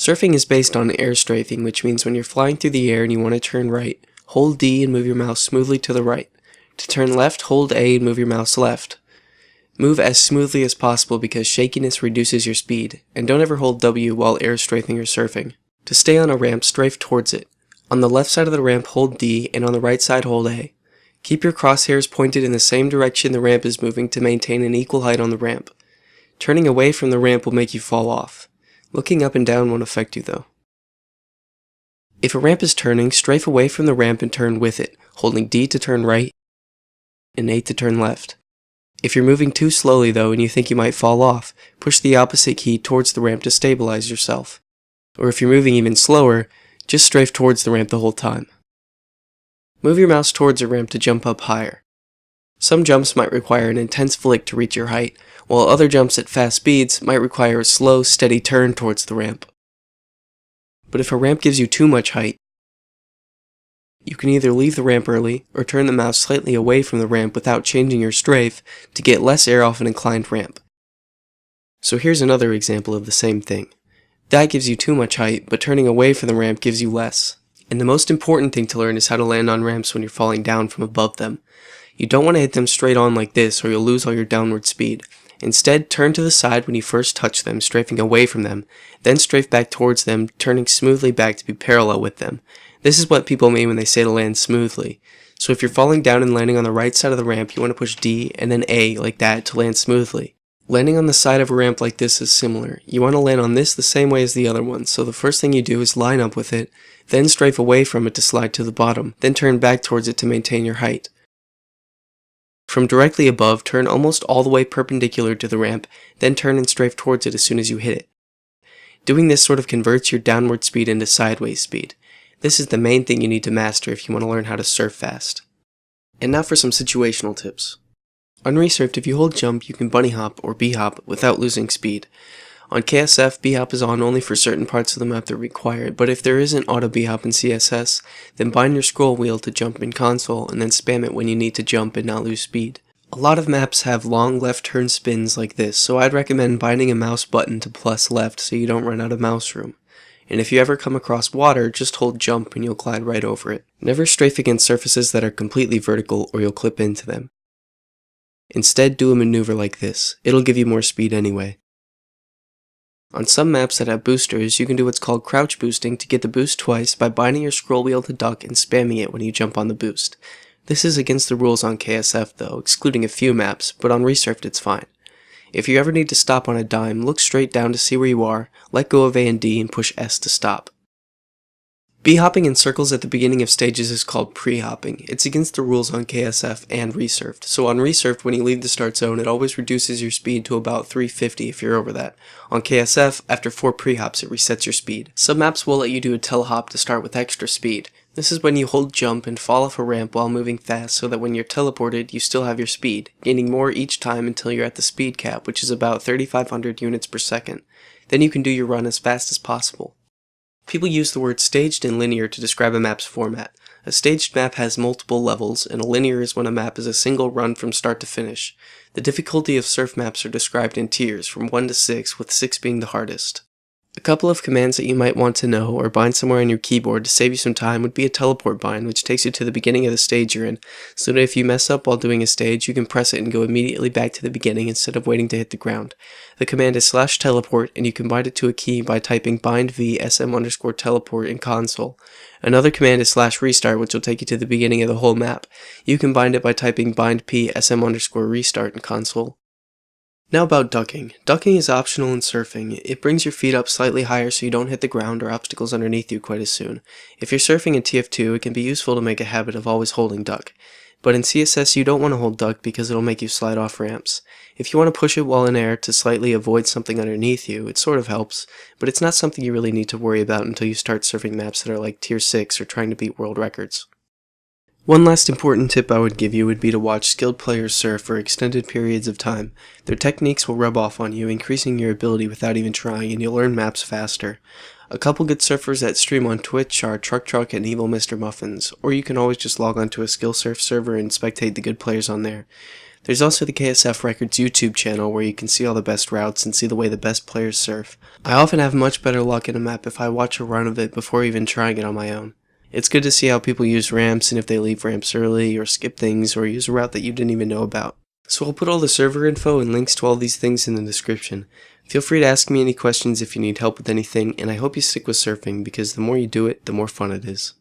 Surfing is based on air strafing, which means when you're flying through the air and you want to turn right, hold D and move your mouse smoothly to the right. To turn left, hold A and move your mouse left. Move as smoothly as possible because shakiness reduces your speed, and don't ever hold W while air strafing or surfing. To stay on a ramp, strafe towards it. On the left side of the ramp, hold D, and on the right side, hold A. Keep your crosshairs pointed in the same direction the ramp is moving to maintain an equal height on the ramp. Turning away from the ramp will make you fall off. Looking up and down won't affect you though. If a ramp is turning, strafe away from the ramp and turn with it, holding D to turn right and A to turn left. If you're moving too slowly though and you think you might fall off, push the opposite key towards the ramp to stabilize yourself. Or if you're moving even slower, just strafe towards the ramp the whole time. Move your mouse towards a ramp to jump up higher. Some jumps might require an intense flick to reach your height, while other jumps at fast speeds might require a slow, steady turn towards the ramp. But if a ramp gives you too much height, you can either leave the ramp early or turn the mouse slightly away from the ramp without changing your strafe to get less air off an inclined ramp. So here's another example of the same thing. That gives you too much height, but turning away from the ramp gives you less. And the most important thing to learn is how to land on ramps when you're falling down from above them. You don't want to hit them straight on like this or you'll lose all your downward speed. Instead, turn to the side when you first touch them, strafing away from them, then strafe back towards them, turning smoothly back to be parallel with them. This is what people mean when they say to land smoothly. So if you're falling down and landing on the right side of the ramp, you want to push D and then A like that to land smoothly. Landing on the side of a ramp like this is similar. You want to land on this the same way as the other one, so the first thing you do is line up with it, then strafe away from it to slide to the bottom, then turn back towards it to maintain your height. From directly above, turn almost all the way perpendicular to the ramp, then turn and strafe towards it as soon as you hit it. Doing this sort of converts your downward speed into sideways speed. This is the main thing you need to master if you want to learn how to surf fast. And now for some situational tips. On resurfed, if you hold jump, you can bunny hop or b-hop without losing speed. On KSF, b-hop is on only for certain parts of the map that require it, but if there isn't auto b-hop in CSS, then bind your scroll wheel to jump in console and then spam it when you need to jump and not lose speed. A lot of maps have long left turn spins like this, so I'd recommend binding a mouse button to plus left so you don't run out of mouse room. And if you ever come across water, just hold jump and you'll glide right over it. Never strafe against surfaces that are completely vertical or you'll clip into them. Instead, do a maneuver like this. It'll give you more speed anyway. On some maps that have boosters, you can do what's called crouch boosting to get the boost twice by binding your scroll wheel to duck and spamming it when you jump on the boost. This is against the rules on KSF though, excluding a few maps, but on resurfed it's fine. If you ever need to stop on a dime, look straight down to see where you are, let go of A and D and push S to stop. B-hopping in circles at the beginning of stages is called pre-hopping. It's against the rules on KSF and resurfed. So on resurfed, when you leave the start zone, it always reduces your speed to about 350 if you're over that. On KSF, after 4 pre-hops, it resets your speed. Some maps will let you do a telehop to start with extra speed. This is when you hold jump and fall off a ramp while moving fast so that when you're teleported, you still have your speed, gaining more each time until you're at the speed cap, which is about 3,500 units per second. Then you can do your run as fast as possible. People use the word staged and linear to describe a map's format. A staged map has multiple levels, and a linear is when a map is a single run from start to finish. The difficulty of surf maps are described in tiers, from 1 to 6, with 6 being the hardest. A couple of commands that you might want to know or bind somewhere on your keyboard to save you some time would be a teleport bind, which takes you to the beginning of the stage you're in, so that if you mess up while doing a stage, you can press it and go immediately back to the beginning instead of waiting to hit the ground. The command is /teleport, and you can bind it to a key by typing bind v sm_teleport in console. Another command is /restart, which will take you to the beginning of the whole map. You can bind it by typing bind p sm_restart in console. Now about ducking. Ducking is optional in surfing. It brings your feet up slightly higher so you don't hit the ground or obstacles underneath you quite as soon. If you're surfing in TF2, it can be useful to make a habit of always holding duck. But in CSS you don't want to hold duck because it'll make you slide off ramps. If you want to push it while in air to slightly avoid something underneath you, it sort of helps, but it's not something you really need to worry about until you start surfing maps that are like tier 6 or trying to beat world records. One last important tip I would give you would be to watch skilled players surf for extended periods of time. Their techniques will rub off on you, increasing your ability without even trying, and you'll learn maps faster. A couple good surfers that stream on Twitch are Truck and Evil Mr. Muffins, or you can always just log onto a skill surf server and spectate the good players on there. There's also the KSF Records YouTube channel where you can see all the best routes and see the way the best players surf. I often have much better luck in a map if I watch a run of it before even trying it on my own. It's good to see how people use ramps and if they leave ramps early or skip things or use a route that you didn't even know about. So I'll put all the server info and links to all these things in the description. Feel free to ask me any questions if you need help with anything, and I hope you stick with surfing because the more you do it, the more fun it is.